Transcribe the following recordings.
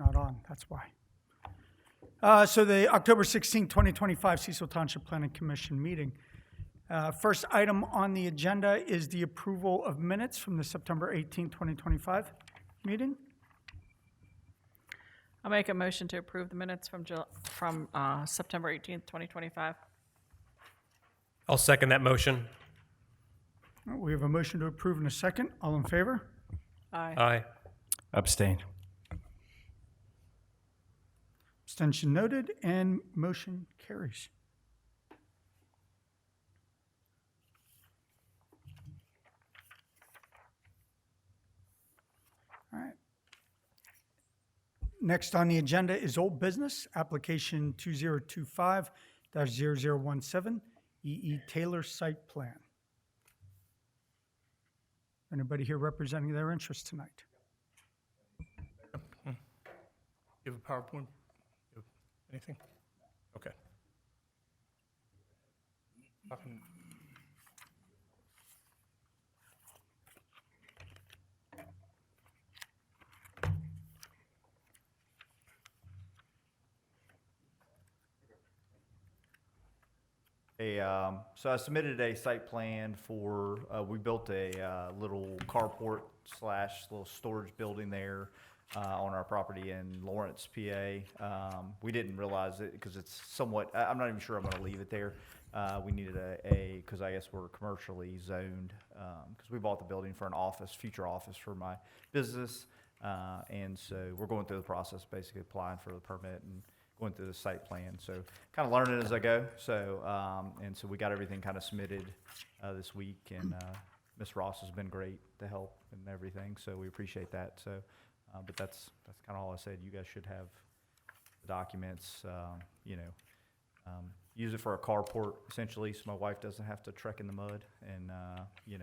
not on, that's why. So the October 16, 2025 Cecil Township Planning Commission meeting. First item on the agenda is the approval of minutes from the September 18, 2025 meeting. I'll make a motion to approve the minutes from September 18th, 2025. I'll second that motion. All right, we have a motion to approve in a second. All in favor? Aye. Aye. Abstain. Abstention noted, and motion carries. All right. Next on the agenda is old business, application 2025-0017, E.E. Taylor site plan. Anybody here representing their interest tonight? You have a PowerPoint? You have anything? Okay. So I submitted a site plan for, we built a little carport slash little storage building there on our property in Lawrence, PA. We didn't realize it because it's somewhat, I'm not even sure I'm going to leave it there. We needed because I guess we're commercially zoned, because we bought the building for an office, future office for my business. And so we're going through the process, basically applying for the permit and going through the site plan. So kind of learning as I go. So, and so we got everything kind of submitted this week, and Ms. Ross has been great to help and everything. So we appreciate that. So, but that's kind of all I said. You guys should have the documents, use it for a carport essentially, so my wife doesn't have to trek in the mud. And, we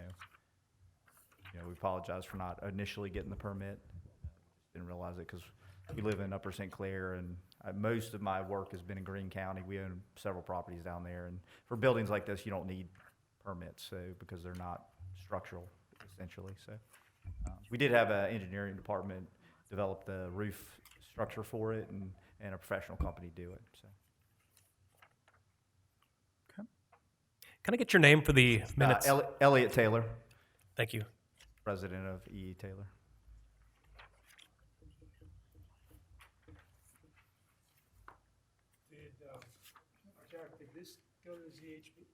apologize for not initially getting the permit. Didn't realize it because we live in Upper St. Clair, and most of my work has been in Greene County. We own several properties down there, and for buildings like this, you don't need permits, so because they're not structural, essentially. So we did have an engineering department develop the roof structure for it, and a professional company do it. So. Okay. Can I get your name for the minutes? Elliot Taylor, Thank you. president of E.E. Taylor. Jack, did this go to ZHB?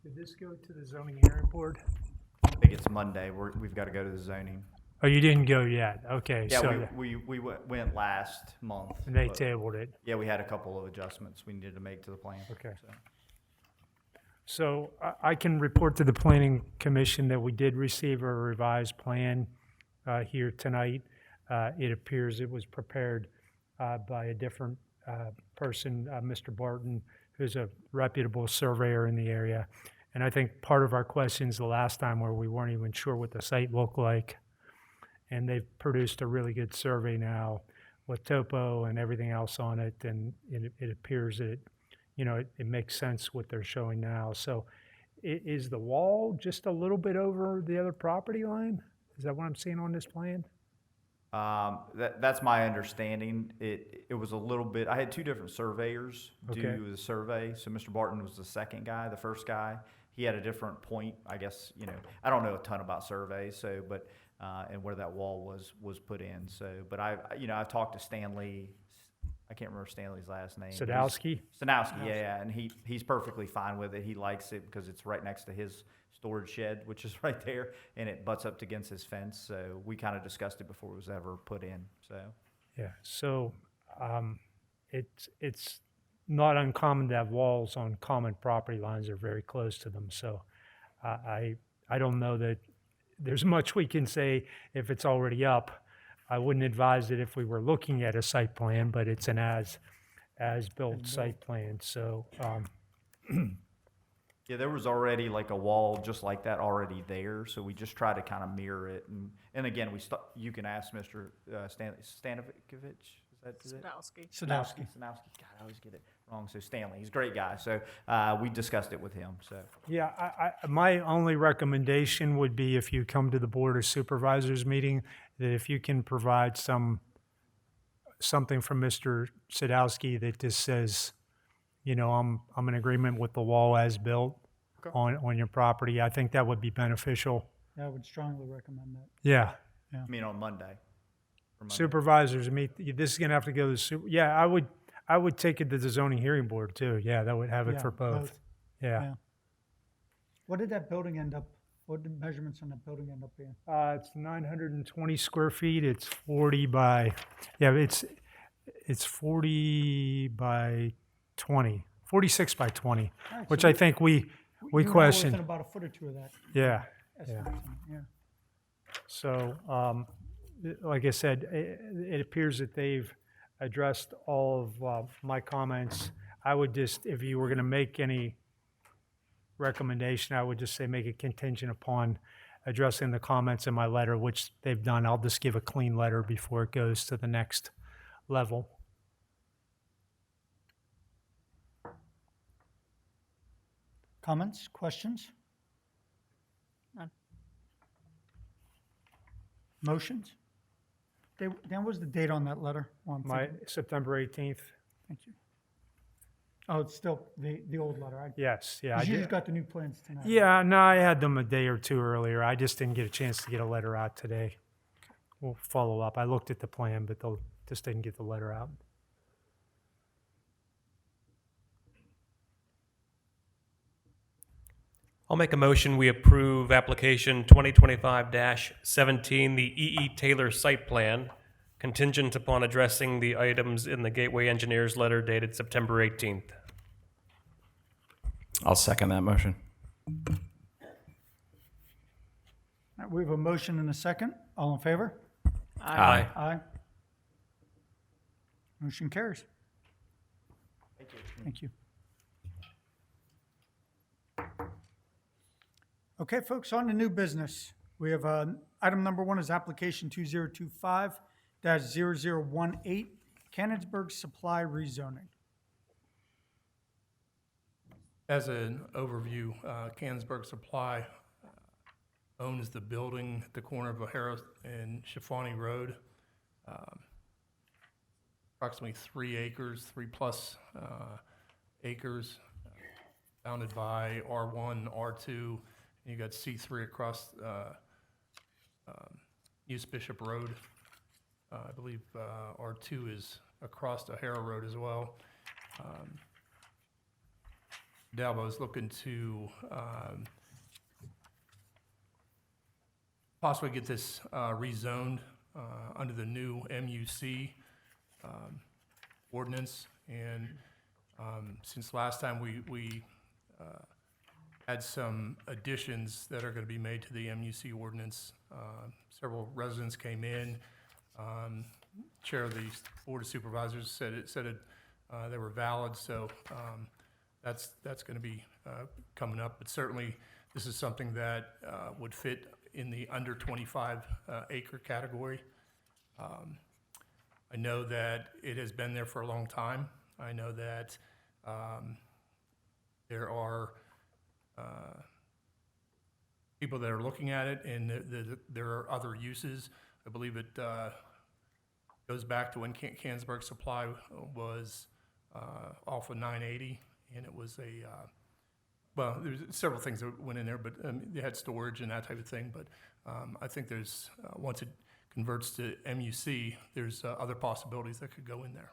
Did this go to the zoning hearing board? I think it's Monday. We've got to go to the zoning. Oh, you didn't go yet? Okay. Yeah, so we went last month. and they but- tabled it. Yeah, we had a couple of adjustments we needed to make to the plan. Okay. So. So I can report to the Planning Commission that we did receive a revised plan here tonight. It appears it was prepared by a different person, Mr. Barton, who's a reputable surveyor in the area. And I think part of our questions the last time were we weren't even sure what the site looked like. And they've produced a really good survey now with topo and everything else on it. And it appears that it makes sense what they're showing now. So is the wall just a little bit over the other property line? Is that what I'm seeing on this plan? That's my understanding. It was a little bit, I had two different surveyors Okay. do the survey. So Mr. Barton was the second guy. The first guy, he had a different point, I guess, I don't know a ton about surveys, so, but, and where that wall was put in. So, but I've talked to Stanley. I can't remember Stanley's last name. Sadowski? Stanowski, yeah, and he's perfectly fine with it. He likes it because it's right next to his storage shed, which is right there, and it butts up against his fence. So we kind of discussed it before it was ever put in. So Yeah, so it's not uncommon to have walls on common property lines or very close to them. So I don't know that there's much we can say if it's already up. I wouldn't advise it if we were looking at a site plan, but it's an as-built site plan. So yeah, there was already like a wall just like that already there. So we just try to kind of mirror it. And again, you can ask Mr. Stanovic. Is it? Sadowski. God, I always get it wrong. So Stanley, he's a great guy. So we discussed it with him. So yeah, my only recommendation would be if you come to the Board of Supervisors meeting, that if you can provide some something from Mr. Sadowski that just says, you know, I'm in agreement with the wall as built on your property, I think that would be beneficial. I would strongly recommend that. Yeah. I mean, on Monday. For Monday. Supervisors meet, this is gonna have to go to the yeah, I would take it to the zoning hearing board too. Yeah, that would have it Yeah, for both. Yeah. Yeah. What did that building end up, what did measurements on that building end up being? It's 920 square feet. It's 40 by, yeah, it's 40 by 20, 46 by 20, All right, which so I think we you and I were questioned. within about a foot or two of that. Yeah. estimate, yeah. So, like I said, it appears that they've addressed all of my comments. I would just, if you were going to make any recommendation, I would just say make it contingent upon addressing the comments in my letter, which they've done. I'll just give a clean letter before it goes to the next level. Comments, questions? None. Motions? Dan, what was the date on that letter? While I'm My thinking? September 18th. Thank you. Oh, it's still the old letter. Yes, yeah. I 'Cause you did. just got the new plans tonight. Yeah, no, I had them a day or two earlier. I just didn't get a chance to get a letter out today. We'll follow up. I looked at the plan, but just didn't get the letter out. I'll make a motion, we approve application 2025-17, the E.E. Taylor site plan, contingent upon addressing the items in the Gateway Engineers letter dated September 18th. I'll second that motion. All right, we have a motion and a second. All in favor? Aye. Aye. Motion carries. Thank you. Okay, folks, on to new business. We have, item number one is application 2025-0018, Cannonsburg Supply rezoning. As an overview, Cannonsburg Supply owns the building at the corner of O'Hara and Schifani Road. Approximately 3 acres, 3+ acres, bounded by R1, R2, and you got C3 across East Bishop Road. I believe R2 is across O'Hara Road as well. Dalbo is looking to possibly get this rezoned under the new MUC ordinance. And since last time we had some additions that are going to be made to the MUC ordinance, several residents came in. Chair of the Board of Supervisors said they were valid, so that's going to be coming up. But certainly, this is something that would fit in the under 25 acre category. I know that it has been there for a long time. I know that there are people that are looking at it, and there are other uses. I believe it goes back to when Cannonsburg Supply was off of 980, and it was a well, there's several things that went in there, but they had storage and that type of thing. But I think there's once it converts to MUC, there's other possibilities that could go in there.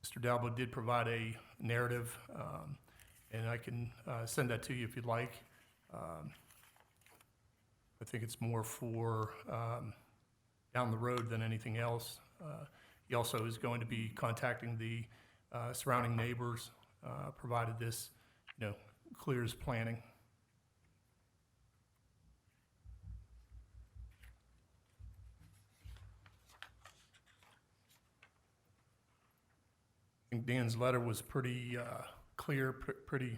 Mr. Dalbo did provide a narrative, and I can send that to you if you'd like. I think it's more for down the road than anything else. He also is going to be contacting the surrounding neighbors, provided this, clears planning. I think Dan's letter was pretty clear, pretty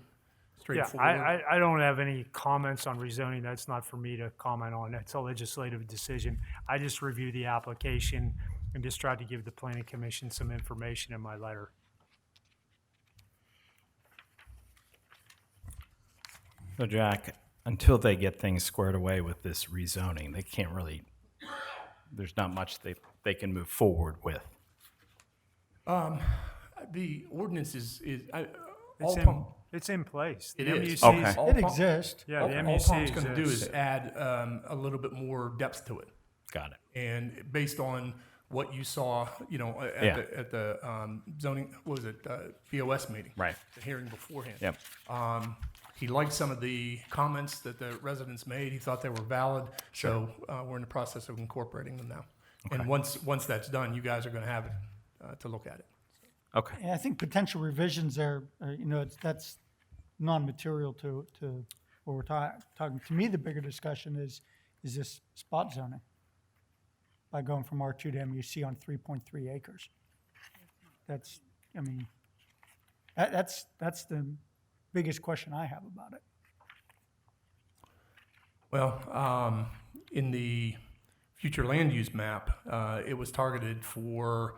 Yeah, straightforward. I don't have any comments on rezoning. That's not for me to comment on. That's a legislative decision. I just review the application and just tried to give the planning commission some information in my letter. So Jack, until they get things squared away with this rezoning, they can't really there's not much they can move forward with. The ordinance is It's in, it's in place. It The is. MUC's Okay. All It Palm- exists. Yeah, all- the all MUC Palm's going to do is exists. add a little bit more depth to it. Got it. And based on what you saw, Yeah. at the zoning, what was it, BOS meeting? Right. The hearing beforehand. Yep. He liked some of the comments that the residents made. He thought they were valid. So we're in the process of incorporating them now. And once that's done, you guys are going to have it to look at it. Okay. And I think potential revisions there, that's non-material to what we're talking. To me, the bigger discussion is this spot zoning by going from R2 to MUC on 3.3 acres. That's the biggest question I have about it. Well, in the future land use map, it was targeted for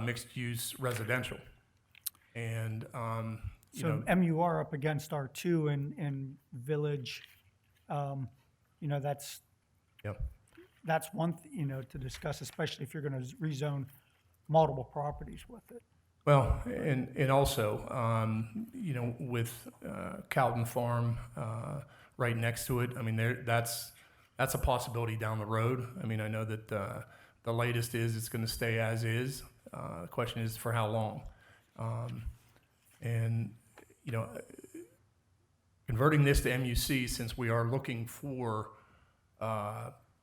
mixed-use residential. And, So MUR up against R2 and village, yep. that's one, to discuss, especially if you're going to rezone multiple properties with it. Well, and also, with Cowden Farm right next to it, I mean, that's a possibility down the road. I mean, I know that the latest is it's going to stay as is. The question is for how long. And, converting this to MUC, since we are looking for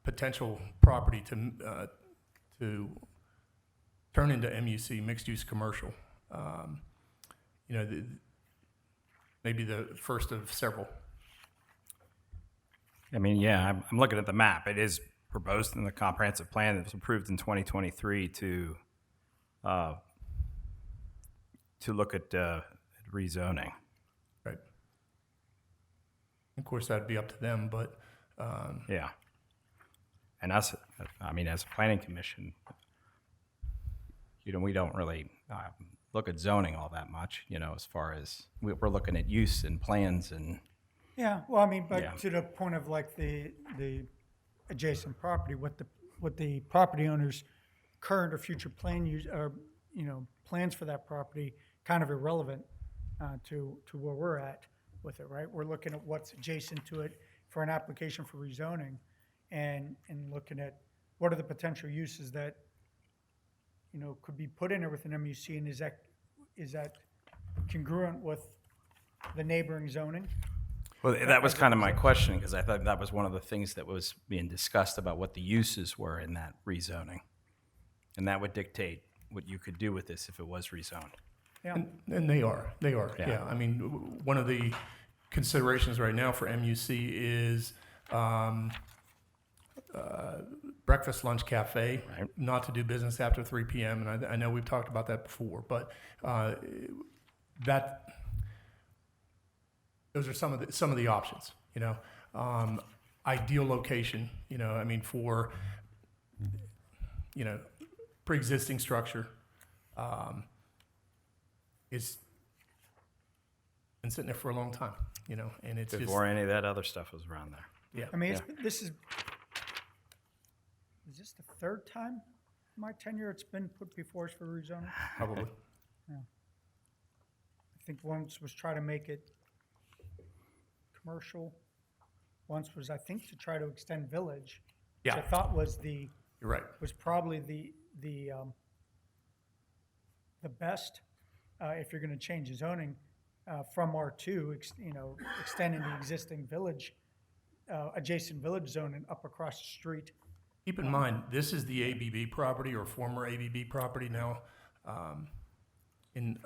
potential property to turn into MUC, mixed-use commercial, maybe the first of several. I mean, yeah, I'm looking at the map. It is proposed in the comprehensive plan that was approved in 2023 to look at rezoning. Right. Of course, that'd be up to them, but Yeah. And us, I mean, as a planning commission, we don't really look at zoning all that much, as far as we're looking at use and plans and, Yeah, well, I mean, but Yeah. to the point of like the adjacent property, what the property owner's current or future plan use, or, plans for that property, kind of irrelevant to where we're at with it, right? We're looking at what's adjacent to it for an application for rezoning and looking at what are the potential uses that, could be put in there with an MUC, and is that congruent with the neighboring zoning? well, that was kind of my question, because I thought that was one of the things that was being discussed about what the uses were in that rezoning. And that would dictate what you could do with this if it was rezoned. Yeah, and they are, Yeah. yeah. I mean, one of the considerations right now for MUC is breakfast, lunch, cafe, Right. not to do business after 3 p.m. And I know we've talked about that before, but those are some of the options. Ideal location. I mean, for pre-existing structure. It's been sitting there for a long time. And it's just Before any of that other stuff was around there. yeah. I mean, is this the third time in my tenure it's been put before us for rezoning? Probably. I think once was try to make it commercial. Once was, I think, to try to extend village, which I Yeah. thought was You're right. probably the best if you're going to change the zoning from R2, extending the existing village, adjacent village zone and up across the street. Keep in mind, this is the ABB property or former ABB property now in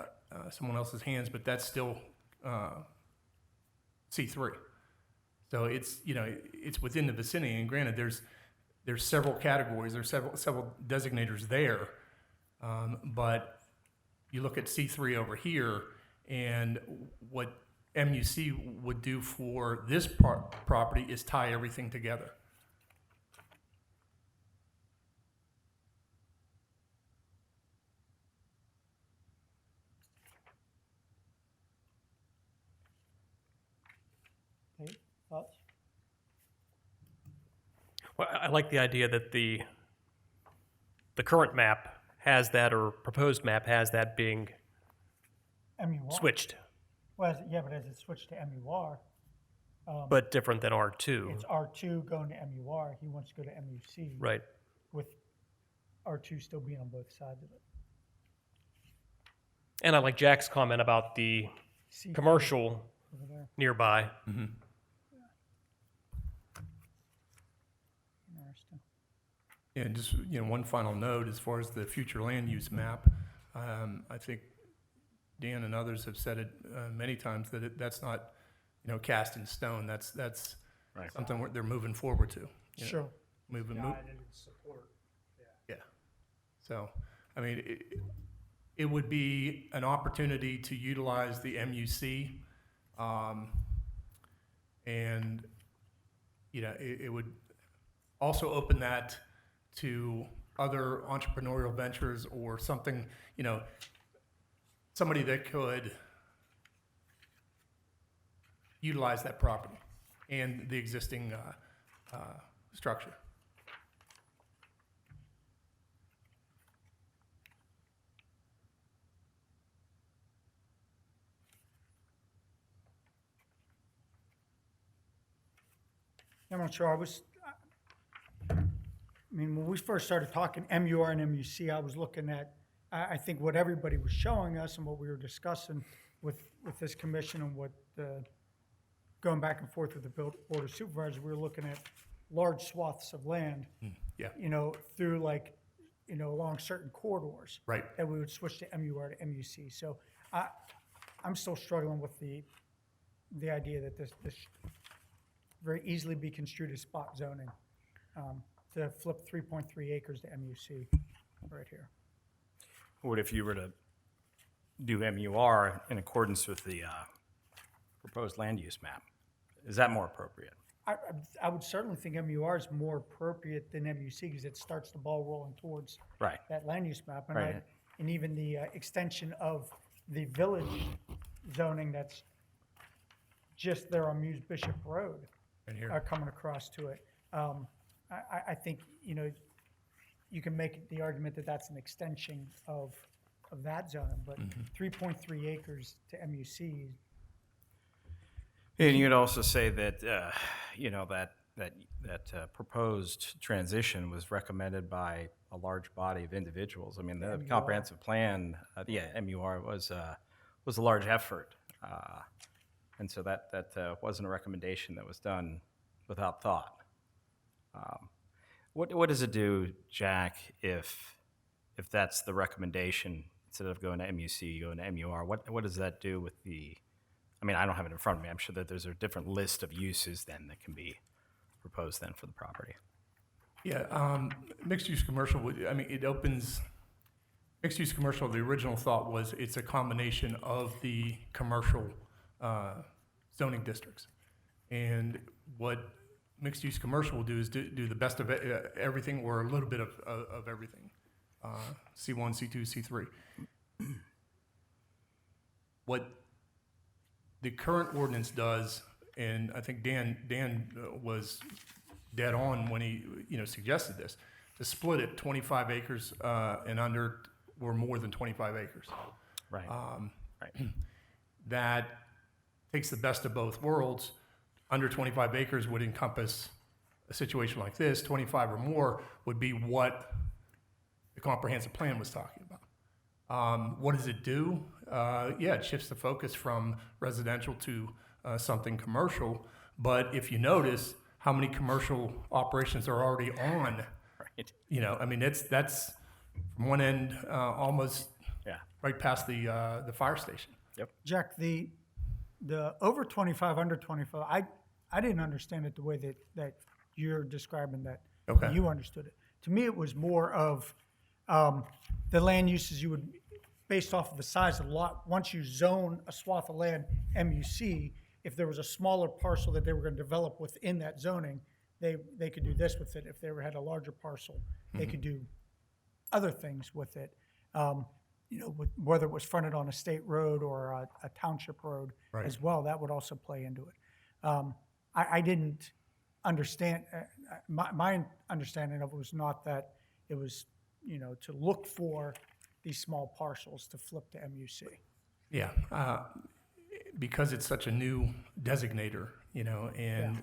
someone else's hands, but that's still C3. So it's within the vicinity. And granted, there's several categories, there's several designators there, but you look at C3 over here, and what MUC would do for this property is tie everything together. Okay, thoughts? Well, I like the idea that the current map has that, or proposed map has that being MUR. switched, Well, yeah, but as it switched to MUR, but different than R2. it's R2 going to MUR. He wants to go to MUC. Right. With R2 still being on both sides of it. And I like Jack's comment about the See commercial over there. nearby. Interesting. Yeah, and just, one final note, as far as the future land use map, I think Dan and others have said it many times that that's not, cast in stone. That's Right. something they're moving forward to. Sure. Moving. support. Yeah. So, I mean, it would be an opportunity to utilize the MUC, and, it would also open that to other entrepreneurial ventures or something, somebody that could utilize that property and the existing structure. I'm not sure. When we first started talking MUR and MUC, I was looking at, I think what everybody was showing us and what we were discussing with this commission and what, going back and forth with the Board of Supervisors, we were looking at large swaths of land, Yeah. through along certain corridors. Right. That we would switch to MUR to MUC. So I'm still struggling with the idea that this very easily be construed as spot zoning, to flip 3.3 acres to MUC right here. What if you were to do MUR in accordance with the proposed land use map? Is that more appropriate? I would certainly think MUR is more appropriate than MUC because it starts the ball rolling towards Right. that land use map. And Right. and even the extension of the village zoning that's just there on Muse Bishop Road. And here. Coming across to it. I think, you can make the argument that that's an extension of that zoning, but 3.3 acres to MUC, And you'd also say that, that proposed transition was recommended by a large body of individuals. I mean, the MUR. comprehensive plan, MUR was a large effort. And so that wasn't a recommendation that was done without thought. What does it do, Jack, if that's the recommendation, instead of going to MUC, going to MUR? What does that do with the, I don't have it in front of me. I'm sure that there's a different list of uses then that can be proposed then for the property. Yeah, mixed-use commercial, it opens, mixed-use commercial, the original thought was it's a combination of the commercial zoning districts. And what mixed-use commercial will do is do the best of everything or a little bit of everything. C1, C2, C3. What the current ordinance does, and I think Dan was dead on when he suggested this, to split it 25 acres and under or more than 25 acres. Right. Right. That takes the best of both worlds. Under 25 acres would encompass a situation like this. 25 or more would be what the comprehensive plan was talking about. What does it do? It shifts the focus from residential to something commercial. But if you notice how many commercial operations are already on, Right. that's from one end almost Yeah. right past the fire station. Jack, the over 25, under 25, I didn't understand it the way that you're describing that. Okay. You understood it. To me, it was more of the land uses you would, based off of the size of the lot, once you zone a swath of land MUC, if there was a smaller parcel that they were going to develop within that zoning, they could do this with it. If they had a larger parcel, they could do other things with it. Whether it was fronted on a state road or a township road Right. as well, that would also play into it. I didn't understand, my understanding of it was not that it was to look for these small parcels to flip to MUC. Yeah, because it's such a new designator, and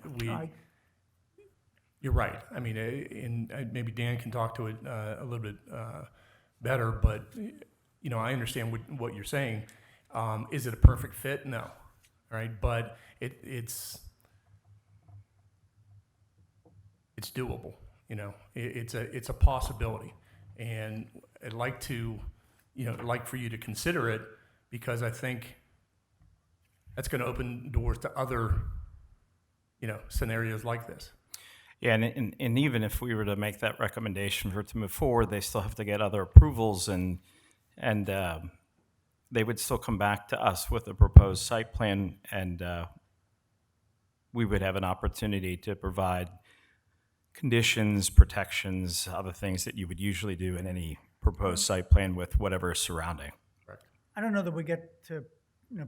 you're right. I mean, maybe Dan can talk to it a little bit better, but, I understand what you're saying. Is it a perfect fit? No. All right, but it's doable, it's a possibility. And I'd like to, for you to consider it, because I think that's going to open doors to other, scenarios like this. Yeah, and even if we were to make that recommendation for it to move forward, they still have to get other approvals, and they would still come back to us with a proposed site plan, and we would have an opportunity to provide conditions, protections, other things that you would usually do in any proposed site plan with whatever is surrounding. I don't know that we get to,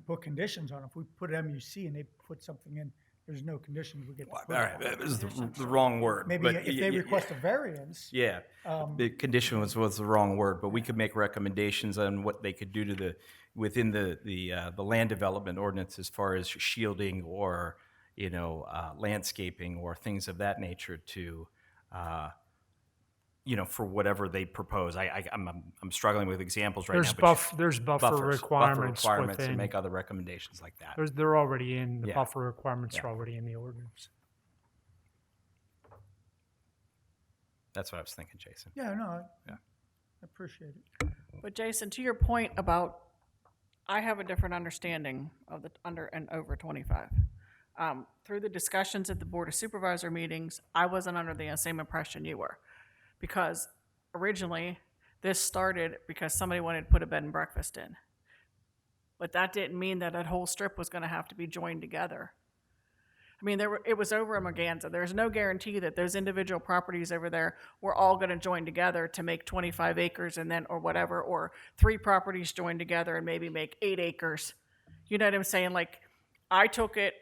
put conditions on it. If we put MUC and they put something in, there's no conditions we get to All put. right, that was the wrong word. Maybe but if they request a variance, Yeah, the condition was the wrong word, but we could make recommendations on what they could do to within the land development ordinance as far as shielding or, landscaping or things of that nature to, for whatever they propose. I'm struggling with examples right There's now. there's buffer requirements and within. make other recommendations like that. They're already in, the Yeah. buffer requirements Yeah. are already in the ordinance. That's what I was thinking, Jason. yeah, no, Yeah. I appreciate it. But Jason, to your point about, I have a different understanding of the under and over 25. Through the discussions at the Board of Supervisor meetings, I wasn't under the same impression you were. Because originally, this started because somebody wanted to put a bed and breakfast in. But that didn't mean that that whole strip was going to have to be joined together. I mean, it was over in Merganza. There's no guarantee that those individual properties over there were all going to join together to make 25 acres and then, or whatever, or 3 properties joined together and maybe make 8 acres. You know what I'm saying? Like, I took it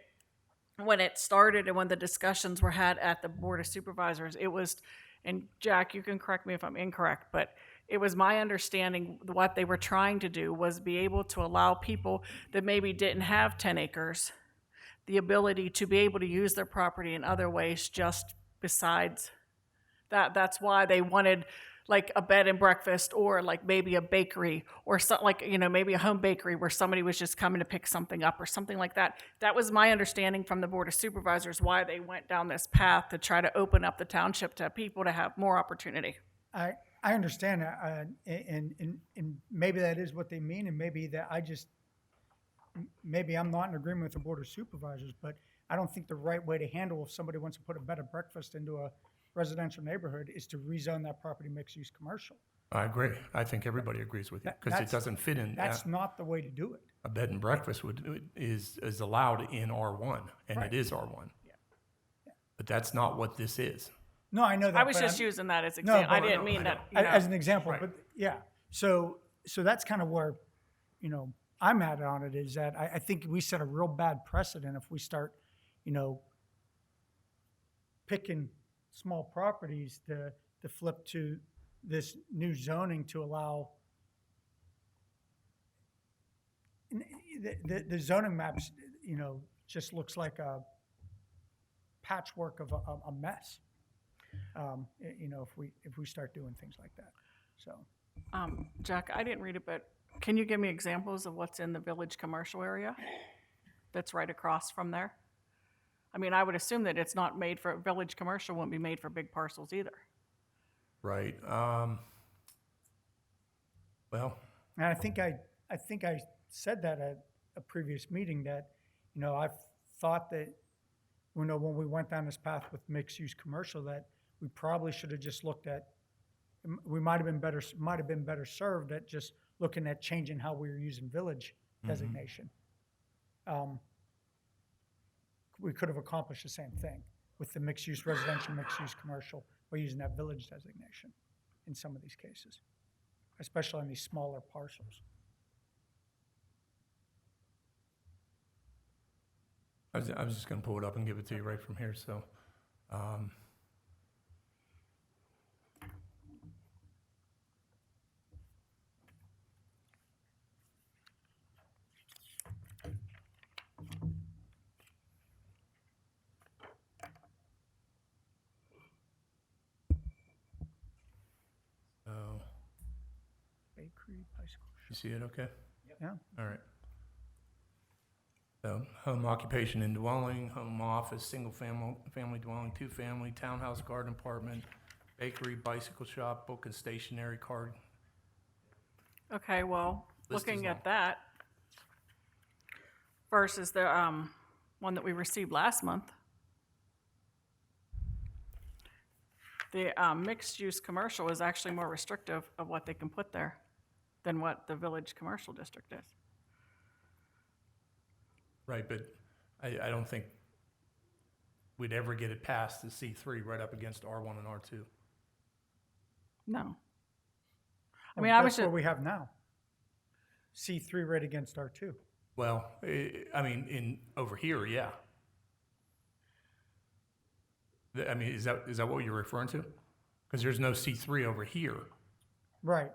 when it started and when the discussions were had at the Board of Supervisors, it was, and Jack, you can correct me if I'm incorrect, but it was my understanding what they were trying to do was be able to allow people that maybe didn't have 10 acres the ability to be able to use their property in other ways just besides that. That's why they wanted like a bed and breakfast or like maybe a bakery or something like, maybe a home bakery where somebody was just coming to pick something up or something like that. That was my understanding from the Board of Supervisors, why they went down this path to try to open up the township to people to have more opportunity. I understand that, and maybe that is what they mean, and maybe maybe I'm not in agreement with the Board of Supervisors, but I don't think the right way to handle if somebody wants to put a bed and breakfast into a residential neighborhood is to rezone that property mixed-use commercial. I agree. I think everybody agrees with you, because it That's- doesn't fit in. That's not the way to do it. A bed and breakfast is allowed in R1, and Right. it is R1. But that's not what this is. No, I know that. I was but just I'm- using that as No, example. I but- didn't mean I that, know. As an example, Right. but yeah. So that's kind of where, I'm at on it, is that I think we set a real bad precedent if we start, picking small properties to flip to this new zoning to allow. The zoning maps, just looks like a patchwork of a mess. If we start doing things like that, so. Jack, I didn't read it, but can you give me examples of what's in the village commercial area that's right across from there? I mean, I would assume that it's not made for, village commercial wouldn't be made for big parcels either. Right. Well, And I think I said that at a previous meeting that, I thought that, when we went down this path with mixed-use commercial, that we probably should have just looked at, we might have been better served at just looking at changing how we were using village designation. We could have accomplished the same thing with the mixed-use residential, mixed-use commercial by using that village designation in some of these cases, especially on these smaller parcels. I was just going to pull it up and give it to you right from here, so. Bakery, bicycle You see it, okay? Yeah. All right. So, home occupation and dwelling, home office, single family dwelling, two-family, townhouse, garden apartment, bakery, bicycle shop, book and stationery card. Okay, well, List is looking long. at that versus the one that we received last month, the mixed-use commercial is actually more restrictive of what they can put there than what the village commercial district is. Right, but I don't think we'd ever get it past the C3 right up against R1 and R2. No. I Well, mean, I was that's just, what we have now. C3 right against R2. Well, I mean, over here, yeah. I mean, is that what you're referring to? Because there's no C3 over here. Right.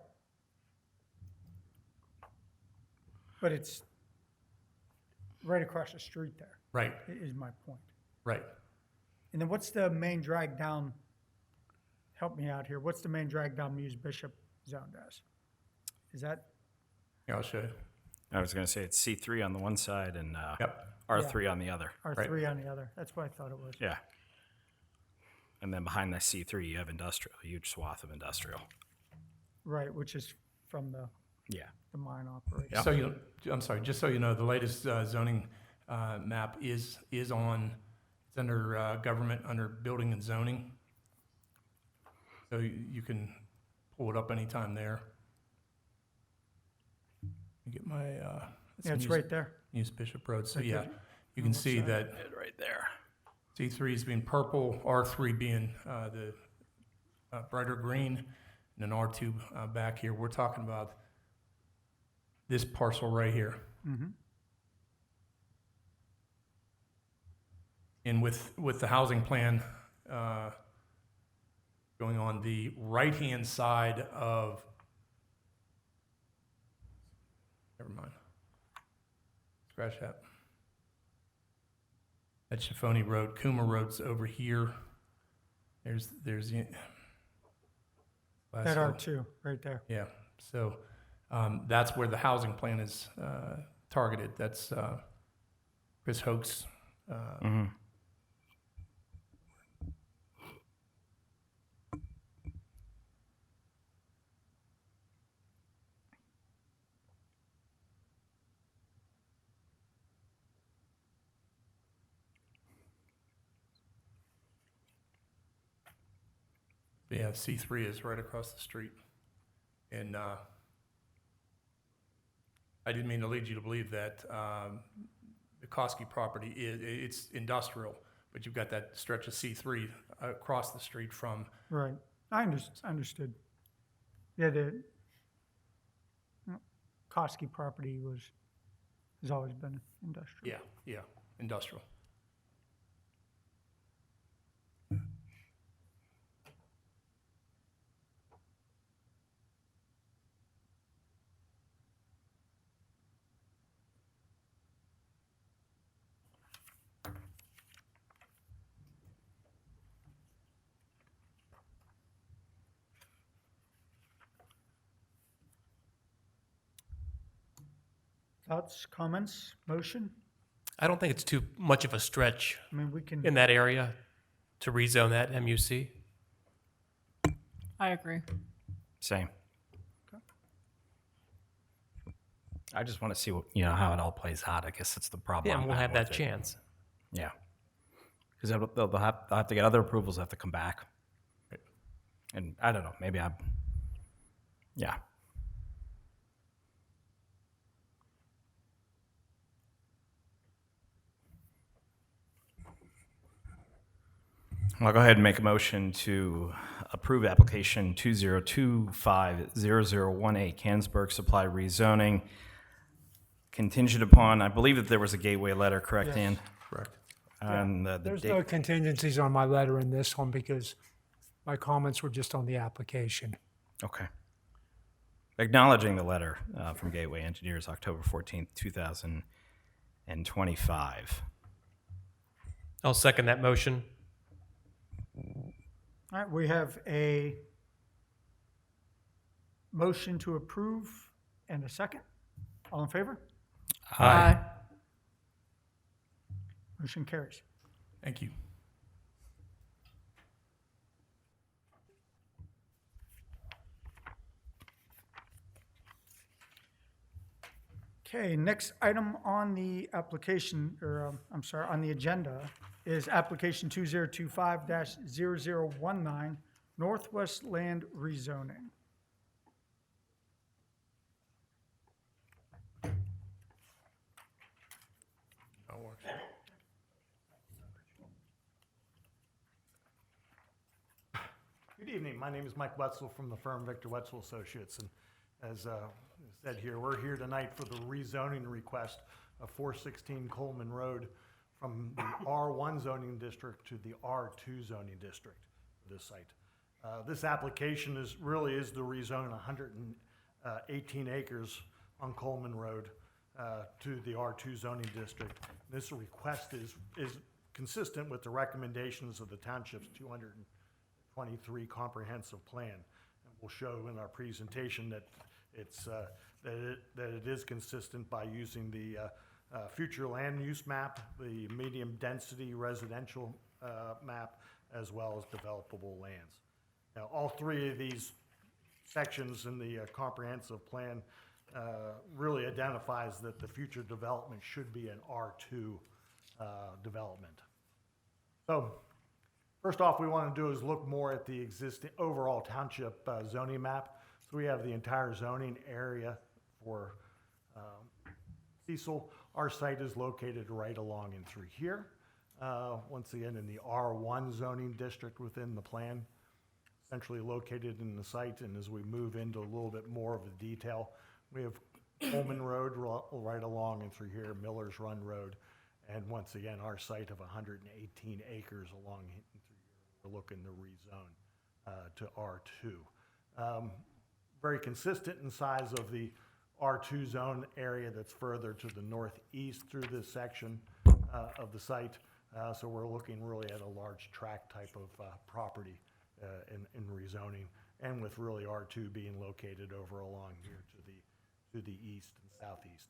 But it's right across the street there, Right, is my point. right. And then what's the main drag down, help me out here, what's the main drag down Muse Bishop zoned as? Is that, Here, I'll show you. I was going to say it's C3 on the one side and Yep. R3 on the other. R3 on the other? That's what I thought it was. Yeah. And then behind the C3, you have industrial, a huge swath of industrial. Right, which is from the Yeah. mine operation. Yep. So I'm sorry, just so you know, the latest zoning map is on, it's under government, under building and zoning. So you can pull it up anytime there. Let me get my, Yeah, it's right there. Muse Bishop Road. So Right yeah, there. you can see that Right there. C3 is being purple, R3 being the brighter green, and then R2 back here. We're talking about this parcel right here. Mm-hmm. And with the housing plan going on the right-hand side of, never mind, scratch that. That's Chaffoni Road. Coomer Road's over here. There's the last That little- R2, right there. Yeah, so that's where the housing plan is targeted. That's Chris Hoke's. Yeah, C3 is right across the street. And I didn't mean to lead you to believe that the Koski property it's industrial, but you've got that stretch of C3 across the street from, Right. I understood. Yeah, the Koski property has always been industrial. yeah, industrial. Thoughts, comments, motion? I don't think it's too much of a stretch I mean, we can, in that area to rezone that MUC. I agree. Same. I just want to see what, how it all plays out. I guess that's the problem. Yeah, I'm and we'll having have that with it. chance. Yeah. Because they'll have to get other approvals, have to come back. And I don't know, maybe yeah. I'll go ahead and make a motion to approve application 2025-0018 Cansburg Supply rezoning, contingent upon, I believe that there was a gateway letter, correct, Yes. Ann? Correct. And the There's date. no contingencies on my letter in this one because my comments were just on the application. Okay. Acknowledging the letter from Gateway Engineers, October 14th, 2025. I'll second that motion. all right, we have a Motion to approve and a second. All in favor? Aye. Motion carries. Thank you. Okay, next item on the application, or, on the agenda is application 2025-0019, Northwest Land Rezoning. That works. Good evening. My name is Mike Wetzel from the firm Victor Wetzel Associates. And as said here, we're here tonight for the rezoning request of 416 Coleman Road from the R1 zoning district to the R2 zoning district for this site. This application really is the rezone 118 acres on Coleman Road to the R2 zoning district. This request is consistent with the recommendations of the township's 223 comprehensive plan. And we'll show in our presentation that it is consistent by using the future land use map, the medium density residential map, as well as developable lands. Now, all three of these sections in the comprehensive plan really identifies that the future development should be an R2 development. So, first off, we want to do is look more at the existing overall township zoning map. So we have the entire zoning area for Cecil. Our site is located right along and through here. Once again, in the R1 zoning district within the plan, centrally located in the site. And as we move into a little bit more of the detail, we have Coleman Road right along and through here, Miller's Run Road. And once again, our site of 118 acres along and through here, we're looking to rezone to R2. Very consistent in size of the R2 zone area that's further to the northeast through this section of the site. So we're looking really at a large tract type of property in rezoning, and with really R2 being located over along here to the east and southeast.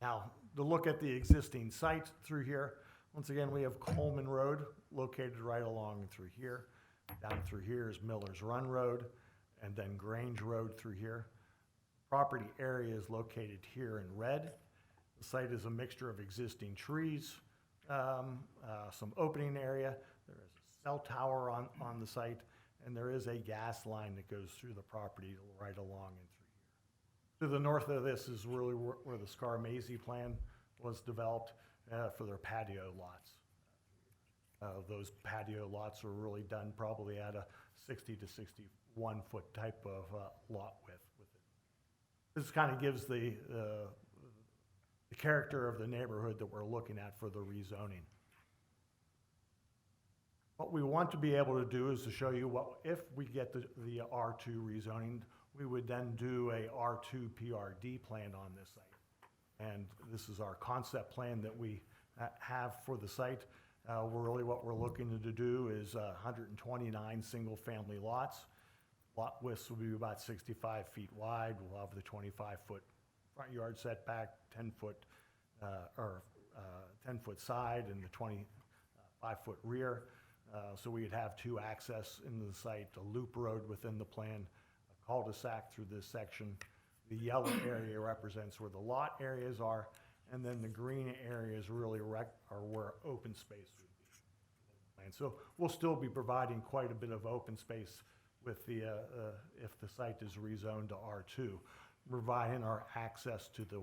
Now, to look at the existing site through here, once again, we have Coleman Road located right along through here. Down through here is Miller's Run Road, and then Grange Road through here. Property area is located here in red. The site is a mixture of existing trees, some opening area. There is a cell tower on the site, and there is a gas line that goes through the property right along and through here. To the north of this is really where the Scar-Mazy plan was developed for their patio lots. Those patio lots were really done probably at a 60 to 61 foot type of lot width with it. This kind of gives the character of the neighborhood that we're looking at for the rezoning. What we want to be able to do is to show you what, if we get the R2 rezoning, we would then do a R2 PRD plan on this site. And this is our concept plan that we have for the site. Really what we're looking to do is 129 single-family lots. Lot widths will be about 65 feet wide. We'll have the 25-foot front yard setback, 10-foot 10-foot side, and the 25-foot rear. So we'd have two access into the site, a loop road within the plan, a cul-de-sac through this section. The yellow area represents where the lot areas are, and then the green areas really are where open space would be. And so we'll still be providing quite a bit of open space with the if the site is rezoned to R2, providing our access to the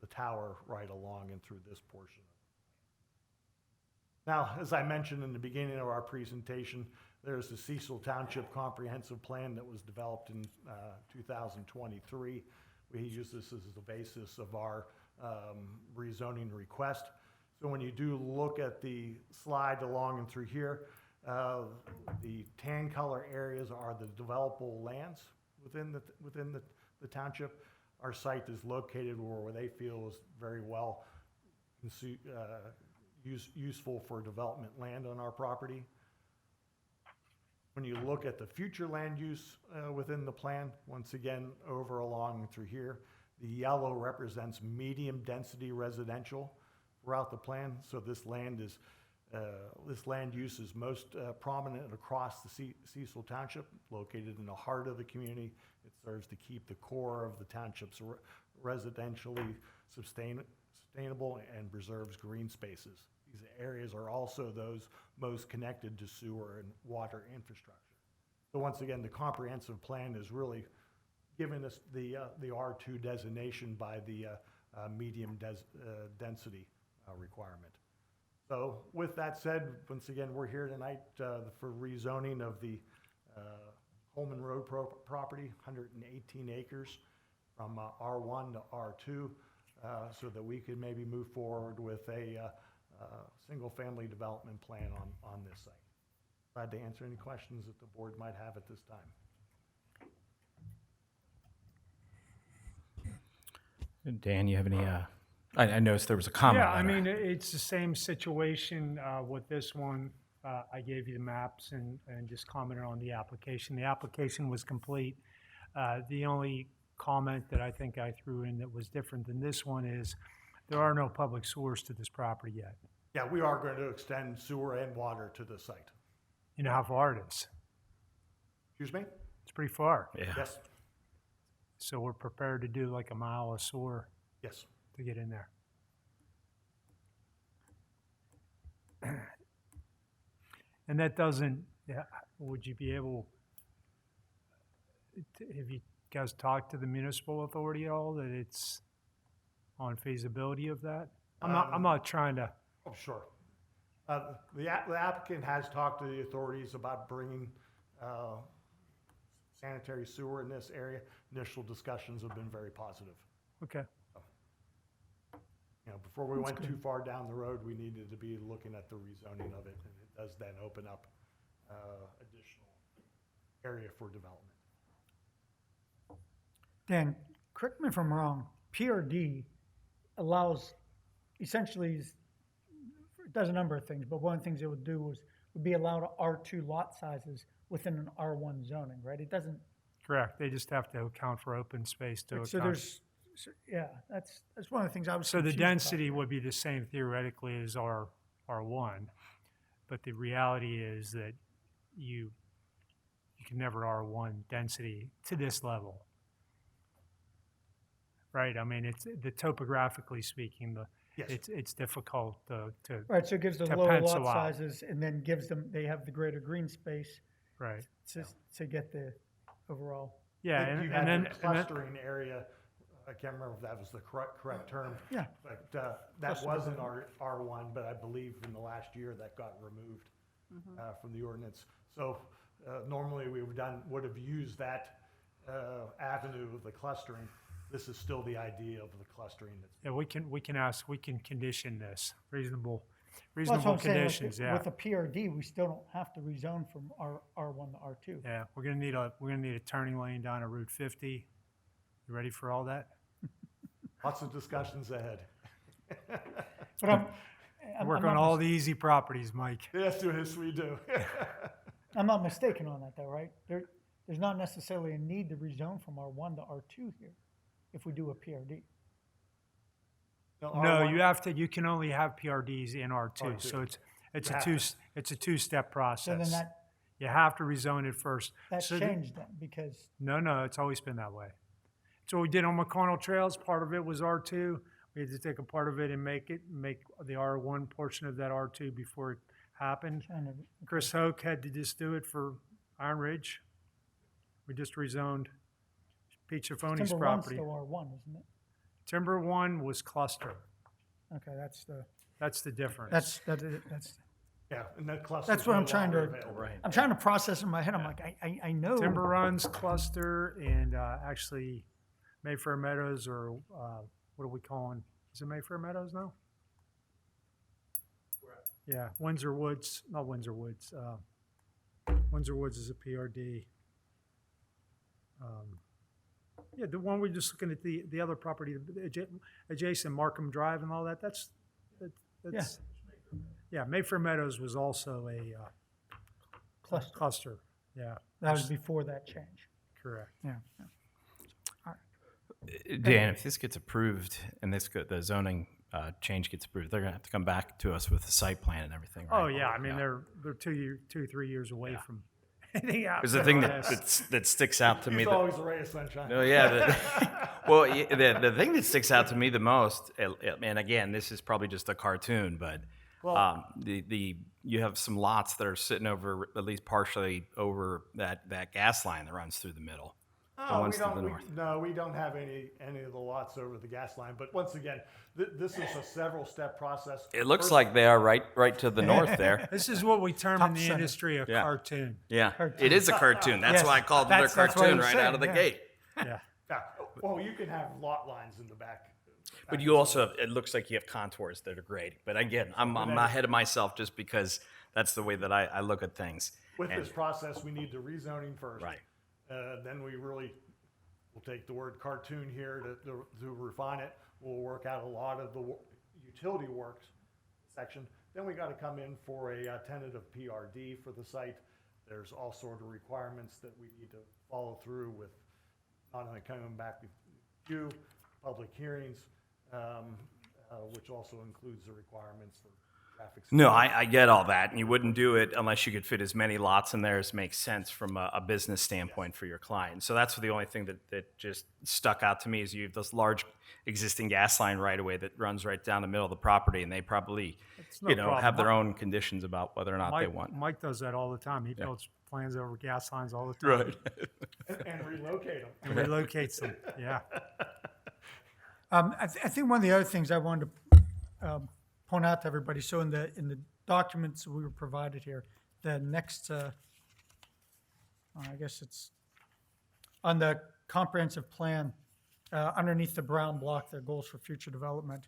tower right along and through this portion. Now, as I mentioned in the beginning of our presentation, there's the Cecil Township Comprehensive Plan that was developed in 2023. We use this as the basis of our rezoning request. So when you do look at the slide along and through here, the tan color areas are the developable lands within the township. Our site is located where they feel is very well useful for development land on our property. When you look at the future land use within the plan, once again, over along and through here, the yellow represents medium density residential throughout the plan. So this land use is most prominent across the Cecil Township, located in the heart of the community. It serves to keep the core of the township's residentially sustainable and preserves green spaces. These areas are also those most connected to sewer and water infrastructure. So once again, the comprehensive plan is really giving us the R2 designation by the medium density requirement. So with that said, once again, we're here tonight for rezoning of the Holman Road property, 118 acres from R1 to R2, so that we could maybe move forward with a single-family development plan on this site. Glad to answer any questions that the board might have at this time. Dan, you have any, I noticed there was a comment Yeah, I letter. mean, it's the same situation with this one. I gave you the maps and just commented on the application. The application was complete. The only comment that I think I threw in that was different than this one is there are no public sewers to this property yet. Yeah, we are going to extend sewer and water to the site. You know how far it is? Excuse me? It's pretty far. Yeah. Yes, So we're prepared to do like a mile of sewer yes. to get in there. And that doesn't, yeah, would you be able, have you guys talked to the municipal authority at all that it's on feasibility of that? I'm not trying to, Oh, sure. The applicant has talked to the authorities about bringing sanitary sewer in this area. Initial discussions have been very positive. okay. You know, before we went too far down the road, we needed to be looking at the rezoning of it, and it does then open up additional area for development. Dan, correct me if I'm wrong, PRD allows, essentially, it does a number of things, but one of the things it would do would be allowed R2 lot sizes within an R1 zoning, right? It doesn't, Correct. They just have to account for open space to so account. yeah, that's one of the things I was So the confused about. density would be the same theoretically as R1, but the reality is that you can never R1 density to this level. Right? I mean, it's the topographically speaking, Yes. it's difficult to Right, so it gives the to lower pencil lot out. sizes and then gives them, they have the greater green space right. to get the overall. Yeah, If you and had then the clustering area, I can't remember if that was the correct term. Yeah. But that was in R1, but I believe in the last year that got removed from the ordinance. So normally we would have used that avenue of the clustering. This is still the idea of the clustering. yeah, we can condition this reasonable Well, that's what I'm saying, like, conditions. Yeah, with a PRD, we still don't have to rezone from R1 to R2. yeah. We're gonna need a turning lane down to Route 50. You ready for all that? Lots of discussions ahead. But I'm Work not on all the easy properties, Mike. Yes, we do. I'm not mistaken on that though, right? There's not necessarily a need to rezone from R1 to R2 here if we do a PRD. No, R1 you can only have PRDs in R2, so R2. it's You a have to. it's a two-step process. So then You have to rezone it first. that's So changed then because, No, it's always been that way. So we did on McConnell Trails, part of it was R2. We had to take a part of it and make the R1 portion of that R2 before it happened. kind of, Chris Hoke had to just do it for Iron Ridge. We just rezoned Pete Schifoni's Timber 1's property. still R1, isn't it? Timber 1 was cluster. Okay, That's the difference. that's, Yeah, and that cluster. That's what I'm trying to- Right. I'm trying to process in my head. I'm like, I know. Timber Run's cluster and actually Mayfair Meadows, or what are we calling? Is it Mayfair Meadows now? Yeah, Windsor Woods, not Windsor Woods. Windsor Woods is a PRD. Yeah, the one we're just looking at the other property adjacent Markham Drive and all that. That's yeah. Mayfair Meadows was also a Cluster. cluster. Yeah, That was before that change. correct. Yeah. Dan, if this gets approved and the zoning change gets approved, they're gonna have to come back to us with the site plan and everything, right? Oh, yeah, I mean, they're 3 years away from anything out. Because the thing that sticks out to me, It's always a ray of sunshine. oh yeah, well, the thing that sticks out to me the most, and again, this is probably just a cartoon, but you have some lots that are sitting over, at least partially over that gas line that runs through the middle. The Oh, ones to the north. no, we don't have any of the lots over the gas line, but once again, this is a several step process. It looks like they are right to the north there. This is what we term in the center. industry a Yeah. cartoon. Yeah, it is a cartoon. That's Yes, why I called it a that's what cartoon I'm right saying, out of the yeah. gate. Yeah. Yeah, well, you can have lot lines in the back. But you also, it looks like you have contours that are great. But again, I'm ahead of myself just because that's the way that I look at things. With And- this process, we need the rezoning first. Right. Then we really will take the word cartoon here to refine it. We'll work out a lot of the utility works section. Then we got to come in for a tentative PRD for the site. There's all sort of requirements that we need to follow through with, not only coming back with you, public hearings, which also includes the requirements for traffic. No, I get all that, and you wouldn't do it unless you could fit as many lots in there as makes sense from a business standpoint for your client. So that's the only thing that just stuck out to me is you have this large existing gas line right away that runs right down the middle of the property, and they probably, no you know, problem. have their own conditions about whether or not they want. Mike does that all the time. He builds plans over gas lines all the time. And relocate them. And relocates them, yeah. I think one of the other things I wanted to point out to everybody, so in the documents we were provided here, the next, I guess it's on the comprehensive plan, underneath the brown block, their goals for future development.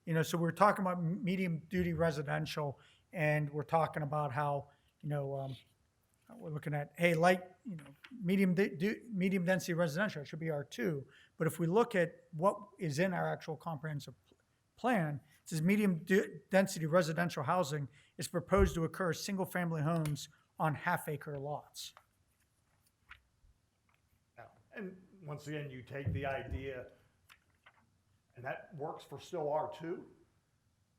You know, so we're talking about medium-duty residential, and we're talking about how, you know, we're looking at, hey, light, you know, medium-density residential, it should be R2. But if we look at what is in our actual comprehensive plan, it says medium-density residential housing is proposed to occur as single-family homes on half-acre lots. Yeah. And once again, you take the idea, and that works for still R2,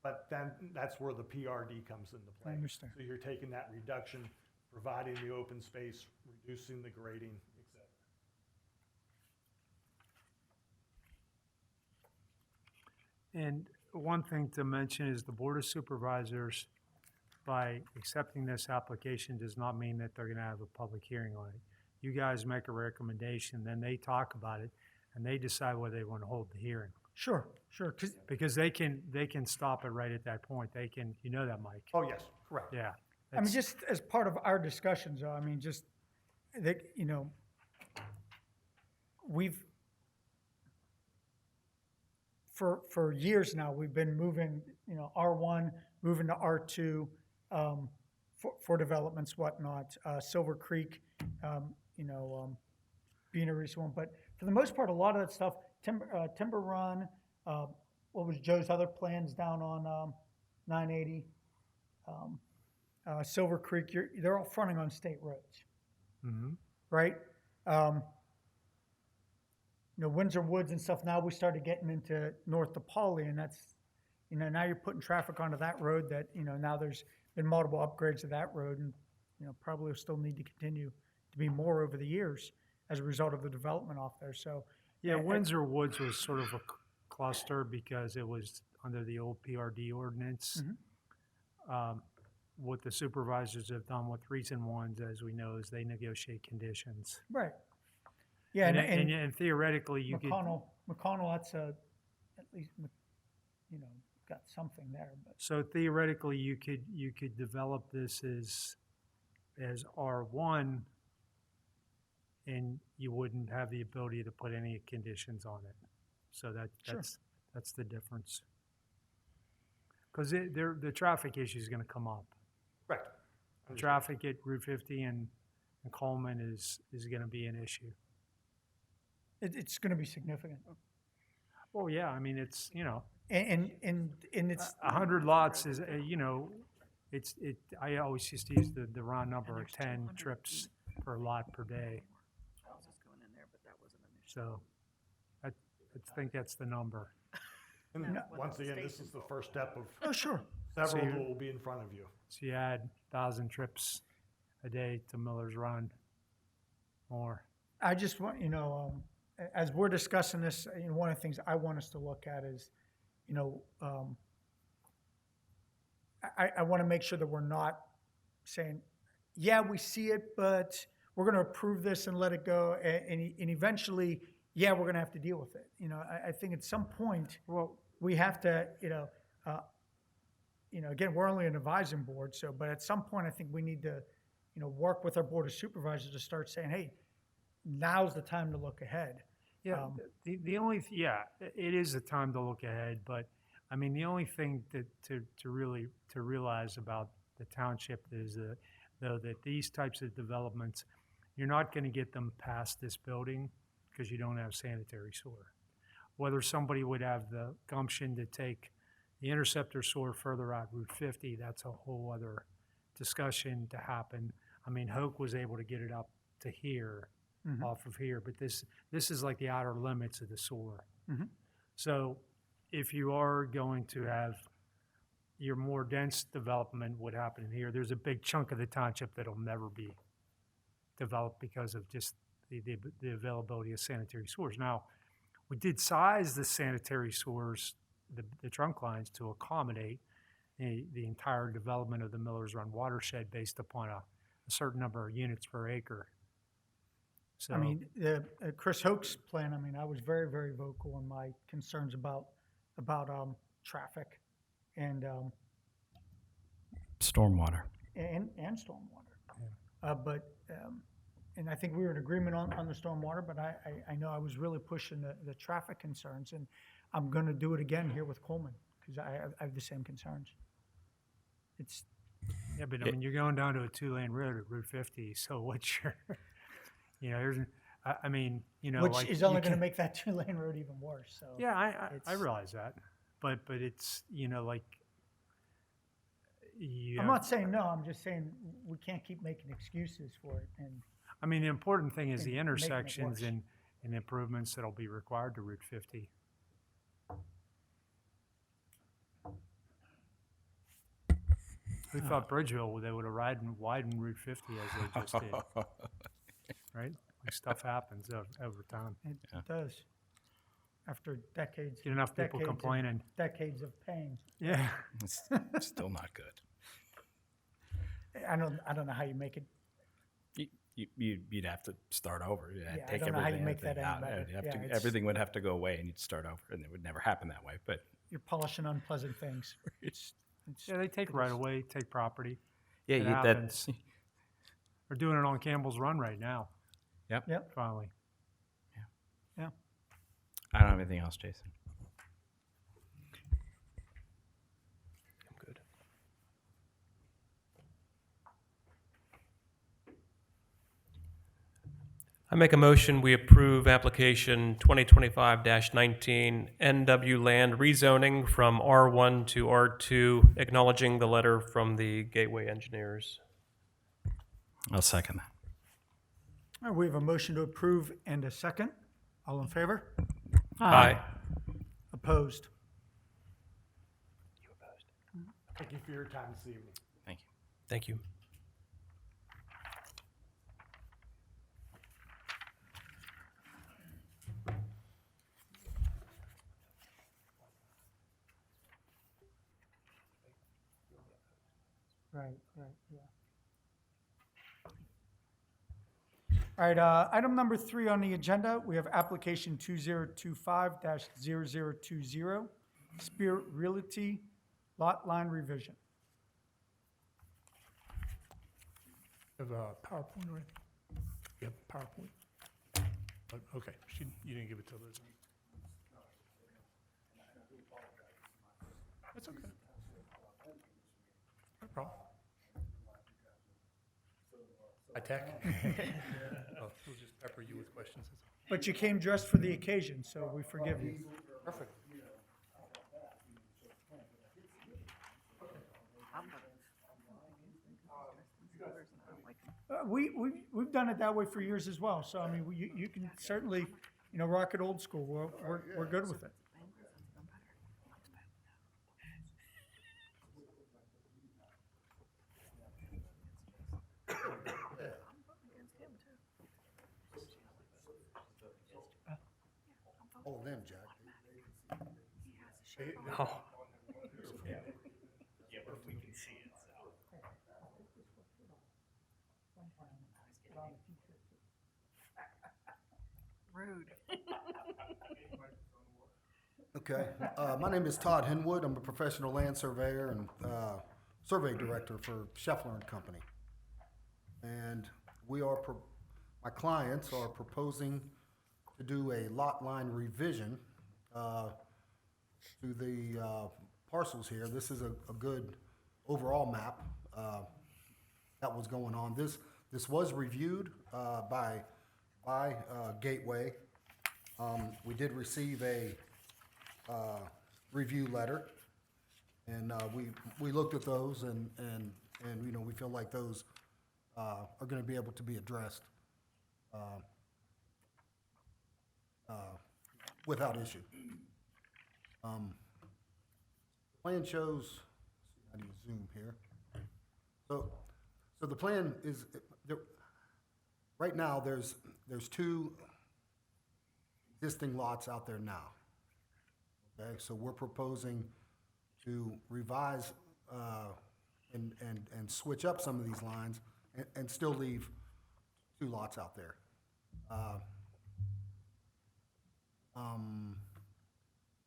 but then that's where the PRD comes into play. I understand. So you're taking that reduction, providing the open space, reducing the grading, et cetera. And one thing to mention is the Board of Supervisors, by accepting this application, does not mean that they're gonna have a public hearing on it. You guys make a recommendation, then they talk about it, and they decide whether they wanna hold the hearing. Sure, 'cause Because they can stop it right at that point. They can, you know that, Mike? Oh, yes, correct. Yeah. I mean, That's- just as part of our discussions, though, I mean, just that, you know, we've, for years now, we've been moving, you know, R1, moving to R2, for developments, whatnot, Silver Creek, you know, being a recent one. But for the most part, a lot of that stuff, Timber Run, what was Joe's other plans down on 980? Silver Creek, they're all fronting on state roads, Mhm. right? You know, Windsor Woods and stuff, now we started getting into North DePauli, and that's, you know, now you're putting traffic onto that road that, you know, now there's been multiple upgrades to that road, and, you know, probably will still need to continue to be more over the years as a result of the development off there, so. Yeah, Windsor Woods was sort of a cluster because it was under the old PRD ordinance. What the supervisors have done with recent ones, as we know, is they negotiate conditions. Right. Yeah, And theoretically, you could, McConnell, that's at least, you know, got something there, but. so theoretically, you could develop this as R1, and you wouldn't have the ability to put any conditions on it. So that's the difference. Because the traffic issue is gonna come up. Correct. The traffic at Route 50 and Coleman is gonna be an issue. It's gonna be significant. Well, yeah, I mean, it's, you know, And it's, 100 lots is, you know, I always used to use the round number of 10 trips per lot per day. Houses going in there, but that wasn't an issue. So I think that's the number. And once again, this is the first step of Oh, sure. several So that will be in front of you. So you add 1,000 trips a day to Miller's Run, more. I just want, as we're discussing this, one of the things I want us to look at is, I want to make sure that we're not saying, yeah, we see it, but we're going to approve this and let it go. And eventually, yeah, we're going to have to deal with it. I think at some point, Well, we have to, again, we're only an advising board, but at some point, I think we need to, work with our board of supervisors to start saying, hey, now's the time to look ahead. yeah, the only, it is a time to look ahead, but I mean, the only thing to really realize about the township is though that these types of developments, you're not going to get them past this building because you don't have sanitary sewer. Whether somebody would have the gumption to take the interceptor sewer further out Route 50, that's a whole other discussion to happen. I mean, Hoke was able to get it up to here, off of here, but this is like the outer limits of the sewer. So if you are going to have your more dense development would happen here, there's a big chunk of the township that'll never be developed because of just the availability of sanitary sewers. Now, we did size the sanitary sewers, the trunk lines, to accommodate the entire development of the Miller's Run watershed based upon a certain number of units per acre. So, I mean, Chris Hoke's plan, I was very, very vocal in my concerns about traffic and Stormwater. and stormwater. And I think we were in agreement on the stormwater, but I know I was really pushing the traffic concerns, and I'm going to do it again here with Coleman, because I have the same concerns. It's, yeah, but I mean, you're going down to a 2-lane road at Route 50, so what's your, there's, I mean, which like is you only going to can- make that 2-lane road even worse, so. Yeah, I It's- realize that, but it's, like, you I'm have- not saying no, I'm just saying we can't keep making excuses for it, and I mean, the important thing is the and making it intersections worse. and improvements that'll be required to Route 50. We thought Bridgeville, they would have widened Route 50 as they just did, right? Like, stuff happens over time. it does. After decades. Get enough people decades and complaining. Decades of pain. Yeah. It's still not good. I don't know how you make it. You'd have to start over. You'd have to Yeah, I take don't know how you everything make that any out. better. You'd have Yeah, to- it's- everything would have to go away, and you'd start over, and it would never happen that way. But You're polishing unpleasant things. It's Yeah, they take right away, take property. yeah, It happens. We're doing it on Campbell's Run right now, Yep. finally. Yeah. I don't have anything else, Jason. I'm good. I make a motion, we approve application 2025-19 NW Land rezoning from R1 to R2, acknowledging the letter from the Gateway Engineers. I'll second that. All right, we have a motion to approve and a second. All in favor? Aye. Opposed? Thank you for your time this evening. Thank you. Thank you. Right, yeah. All right, item number 3 on the agenda, we have application 2025-0020, Spirit Realty Lot Line Revision. Have a PowerPoint or anything? You have PowerPoint? Okay, you didn't give it to Liz. That's okay. No problem. Attack? We'll just pepper you with questions. That's all. But you came dressed for the occasion, so we forgive you. Perfect. we've done it that way for years as well, so I mean, you can certainly, rock it old school, we're good with it. All of them, Jack. Oh. Rude. Okay, my name is Todd Henwood. I'm a professional land surveyor and survey director for Scheffler and Company. And my clients are proposing to do a lot line revision to the parcels here. This is a good overall map that was going on. This was reviewed by Gateway. We did receive a review letter, and we looked at those, and we feel like those are going to be able to be addressed without issue. Plan shows. How do you zoom here? So the plan is right now. There's two existing lots out there now. Okay, so we're proposing to revise and switch up some of these lines and still leave two lots out there.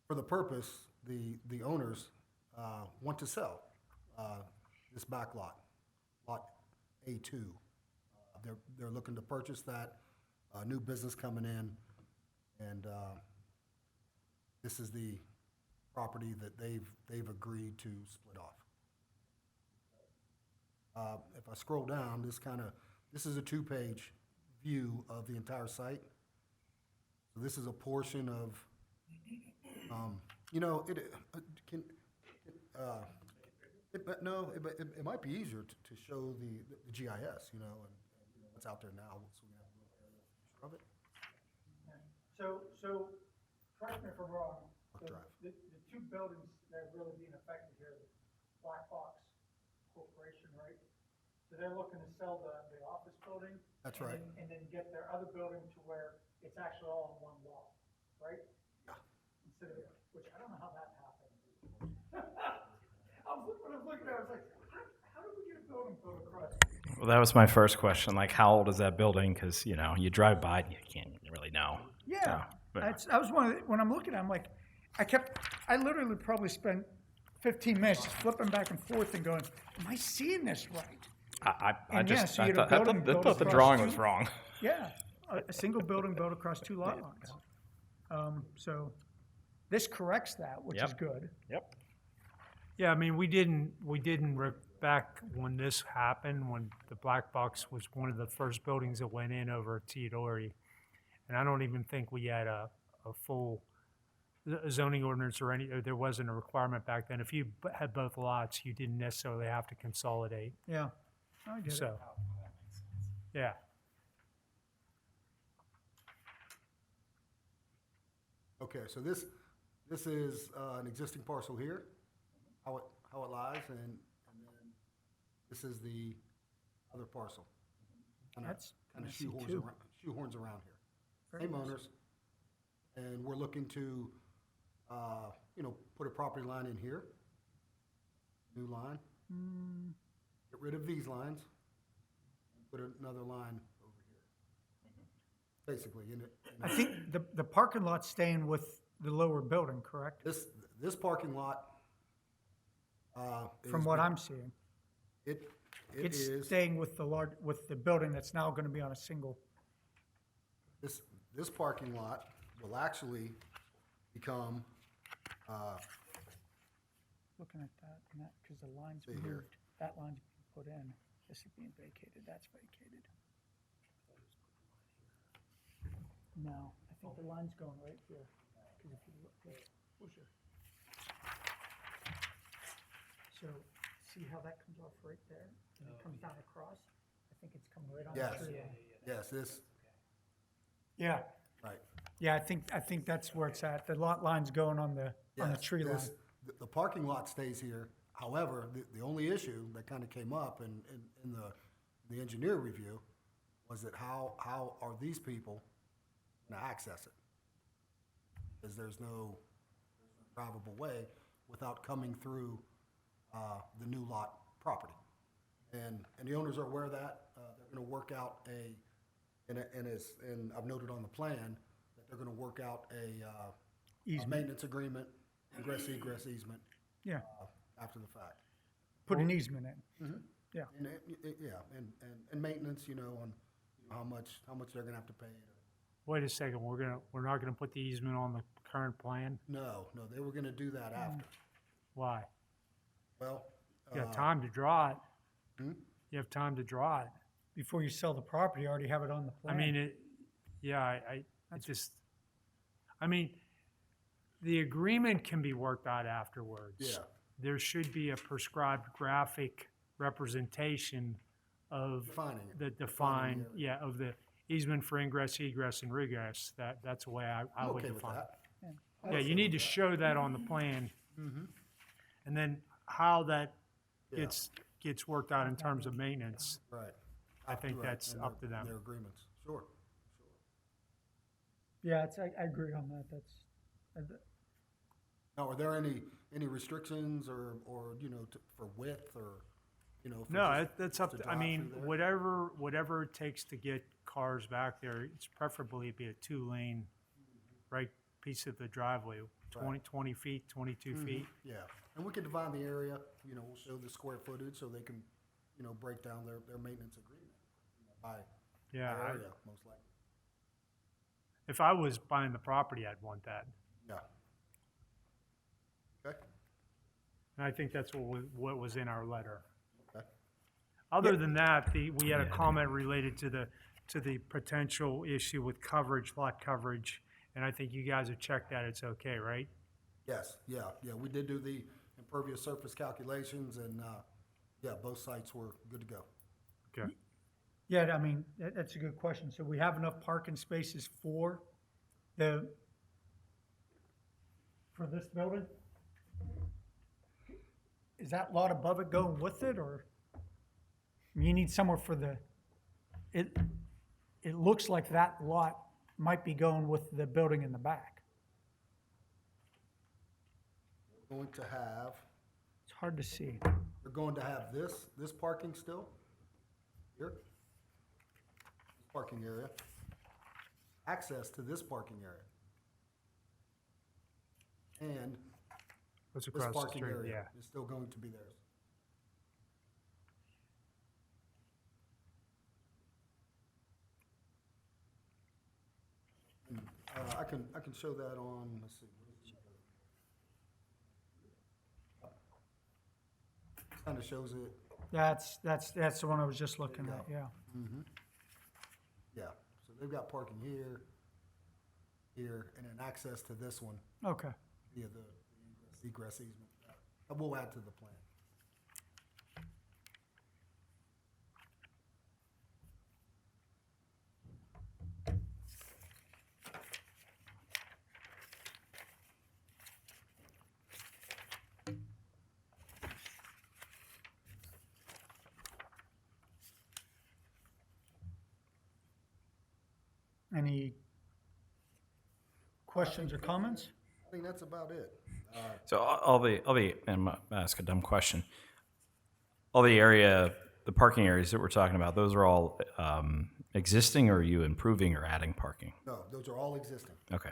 For the purpose, the owners want to sell this back lot A2. They're looking to purchase that, new business coming in, and this is the property that they've agreed to split off. If I scroll down, this is a 2-page view of the entire site. So this is a portion of, it might be easier to show the GIS, and what's out there now, so we have a little area of it. So, correct me if I'm wrong, Drive. the two buildings that are really being affected here, the Black Box Corporation, right? So they're looking to sell the office building? That's right. And then get their other building to where it's actually all in one lot, right? Yeah. Instead of, which I don't know how that happened. When I was looking at it, I was like, how did we get a building built across? Well, that was my first question. Like, how old is that building? Because, you drive by and you can't really know. Yeah, but- I was when I'm looking at it, I'm like, I literally probably spent 15 minutes just flipping back and forth and going, am I seeing this right? I And yeah, just so I you had a thought, I building built thought the across drawing two- was wrong. Yeah, a single building built across two lot lines. So this corrects that, which is Yep. good. Yep. Yeah, I mean, back when this happened, when the Black Box was one of the first buildings that went in over at Theodore. And I don't even think we had a full zoning ordinance or there wasn't a requirement back then. If you had both lots, you didn't necessarily have to consolidate. Yeah, I get it. So, yeah. Okay, so this is an existing parcel here, how it lies, and then this is the other parcel. That's Kind of I see shoehorns around here. Very Same nice. owners, and we're looking to, put a property line in here, new line, get rid of these lines, and put another line over here. Basically, I think the parking lot's staying with the lower building, correct? this parking lot. From what I'm seeing. It It's is, staying with the building that's now gonna be on a single. this parking lot will actually become, Looking at that, and that, because the line's See here. moved, that line's being put in, this is being vacated, that's vacated. No, I think the line's going right here, because if you look, where's your? So, see how that comes off right there, and it comes down across? I think it's come right on the Yes, tree line. yes, this, Yeah, right. yeah, I think that's where it's at. The lot line's going on the Yes, tree line. this- The parking lot stays here. However, the only issue that kind of came up in the engineer review was that how are these people gonna access it? Because there's no drivable way without coming through, the new lot property. And the owners are aware of that. They're gonna work out and I've noted on the plan that they're gonna work out a maintenance agreement, egress easement, Yeah, after the fact. put an easement in. Yeah, And, and maintenance, on how much they're gonna have to pay. Wait a second, we're not gonna put the easement on the current plan? No, they were gonna do that after. Why? Well, You have time to draw it. Hmm? You have time to draw it. before you sell the property, you already have it on the I plan. mean, the agreement can be worked out afterwards. yeah, There should be a prescribed graphic representation of defining it. the defining defined, yeah, of the easement for ingress, egress, and regress. That's the way I I'm would okay with define it. that. Yeah, you need to show that on the plan. And then how that Yeah. gets worked out in terms of maintenance. Right. I think Right, that's and up to them. Their agreements, sure. Yeah, I agree on that. Now, are there any restrictions or, for width or, for No, just- that's up to to, I drive mean, through there? whatever it takes to get cars back there, it's preferably be a 2-lane, right piece of the driveway, 20 feet, 22 feet. Yeah, and we can define the area, we'll show the square footage so they can, break down their maintenance agreement by Yeah, area, most likely. if I was buying the property, I'd want that. Yeah. Okay, And I think that's what was in our letter. okay. Other than that, we had a comment related to the potential issue with coverage, lot coverage, and I think you guys have checked that, it's okay, right? Yes, yeah, we did do the impervious surface calculations and, both sites were good to go. Okay. Yeah, I mean, that's a good question. So we have enough parking spaces for this building? Is that lot above it going with it, or you need somewhere for it looks like that lot might be going with the building in the back. Going to have, It's hard to see. they're going to have this parking still, here. This parking area, access to this parking area. And What's this across the parking street, area yeah. is still going to be theirs. And, I can show that on, let's see. Kind of shows it, That's the one I was just looking at, yeah. yeah, so they've got parking here, and then access to this one Okay. via the egress easement. We'll add to the plan. Any questions or comments? I think that's about it. So all the, and I'm gonna ask a dumb question. All the parking areas that we're talking about, those are all existing, or are you improving or adding parking? No, those are all existing. Okay.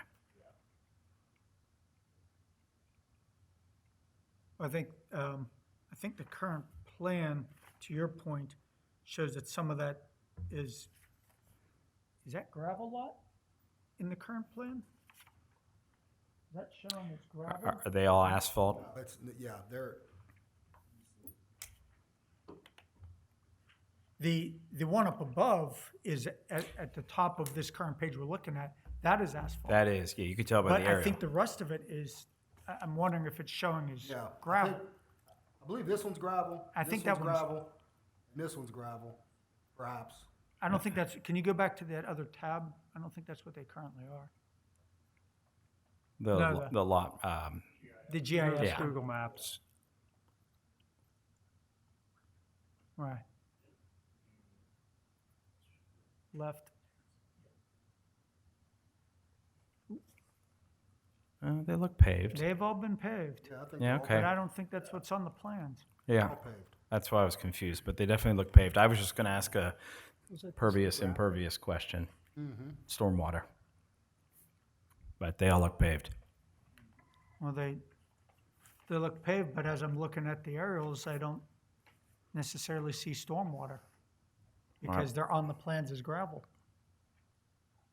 I think the current plan, to your point, shows that some of that is that gravel lot in the current plan? Is that showing it's gravel? Are they all asphalt? They're, The one up above is at the top of this current page we're looking at, that is asphalt. That is, yeah, you could tell by But the I aerial. think the rest of it is, I'm wondering if it's showing as yeah. gravel. I believe this one's gravel. I think this that one's one's- gravel, and this one's gravel. perhaps. I don't think that's, can you go back to that other tab? I don't think that's what they currently are. No, The lot, The GIS, Yeah. Google Maps. right. Left. they look paved. They've all been paved, Yeah, I think Yeah, they're all okay. but I don't think that's what's on the plans. Yeah, paved. that's why I was confused, but they definitely look paved. I was just gonna ask a pervious, impervious question. Stormwater. But they all look paved. Well, they look paved, but as I'm looking at the aerials, I don't necessarily see stormwater because they're on the plans as gravel.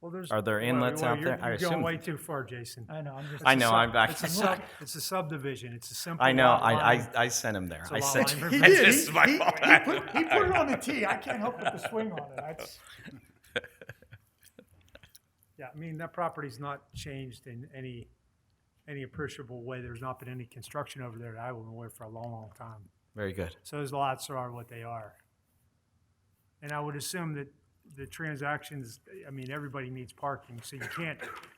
Well, there's. Are there inlets out there? I You're going assume- way too far, Jason. I know, I'm just. I know, I'm back. It's a subdivision. It's a simple. I know, lot line. I sent him there. a I lot said, line. He It's did. just my fault. He put it on the tee. I can't help but to swing on it. That's, Yeah, I mean, that property's not changed in any appreciable way. There's not been any construction over there that I was aware for a long, long time. Very good. So those lots are what they are. And I would assume that the transactions, I mean, everybody needs parking, so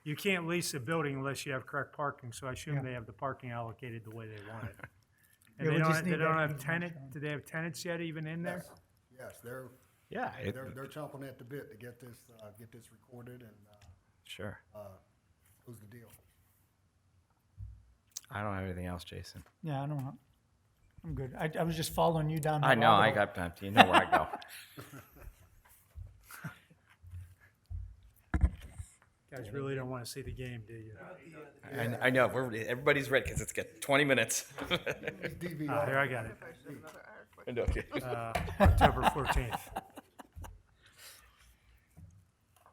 you can't lease a building unless you have correct parking, so I assume Yeah. they have the parking allocated the way they want it. Yeah, And we just they need don't that have tenant, do they have tenants yet even in there? Yes, they're, Yeah, they're chomping at the bit to get this recorded and, sure. close the deal. I don't have anything else, Jason. yeah, I don't know. I'm good. I was just following you down. I that know, I rabbit got, you know where I go. Guys really don't want to see the game, do you? I know, everybody's ready because it's got 20 minutes. Ah, here, I got it. Okay. October 14th.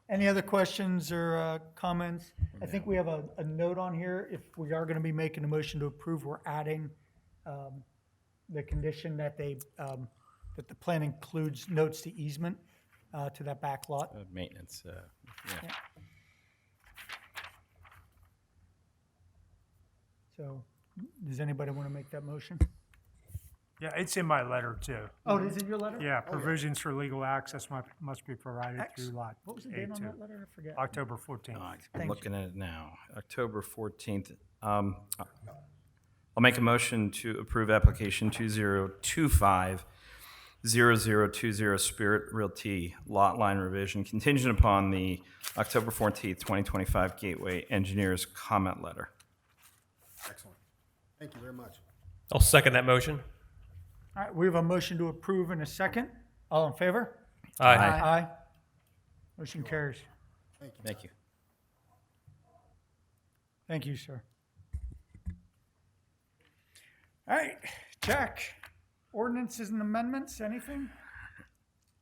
Any other questions or comments? I think we have a note on here. If we are going to be making a motion to approve, we're adding the condition that that the plan includes notes to easement to that back lot. Maintenance, yeah. So does anybody want to make that motion? Yeah, it's in my letter too. Oh, is it your letter? Yeah, provisions for legal access must be provided X. through lot What was the date on A2. that letter? I forget. October 14th. I'm Thank looking at it now, October 14th. I'll make a motion to approve application 2025-0020 Spirit Realty Lot Line Revision contingent upon the October 14th, 2025 Gateway Engineers Comment Letter. Excellent. Thank you very much. I'll second that motion. All right, we have a motion to approve in a second. All in favor? Aye. Aye. Motion carries. Thank you. Thank you, sir. All right, check. Ordinances and amendments, anything?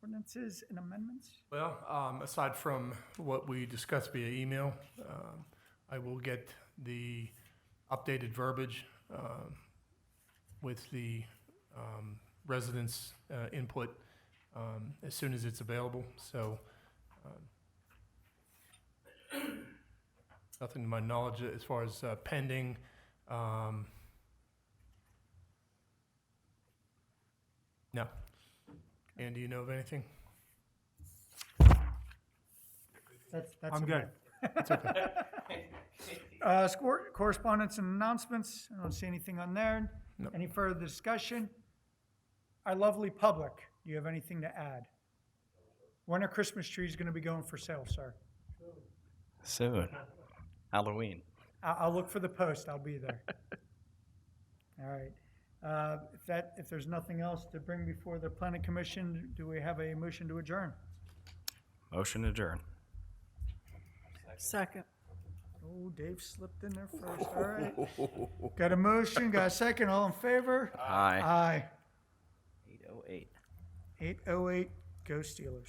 Ordinances and amendments? Well, aside from what we discussed via email, I will get the updated verbiage with the residents' input as soon as it's available. So nothing to my knowledge as far as pending. No. And do you know of anything? That's I'm good. Correspondence and announcements. I don't see anything on there. No. Any further discussion? Our lovely public, do you have anything to add? When are Christmas trees going to be going for sale, sir? Soon. Halloween. I'll look for the post. I'll be there. All right. If there's nothing else to bring before the planning commission, do we have a motion to adjourn? Motion adjourned. Second. Oh, Dave slipped in there first. All right. Got a motion, got a second. All in favor? Aye. Aye. 8:08. 8:08. Go Steelers.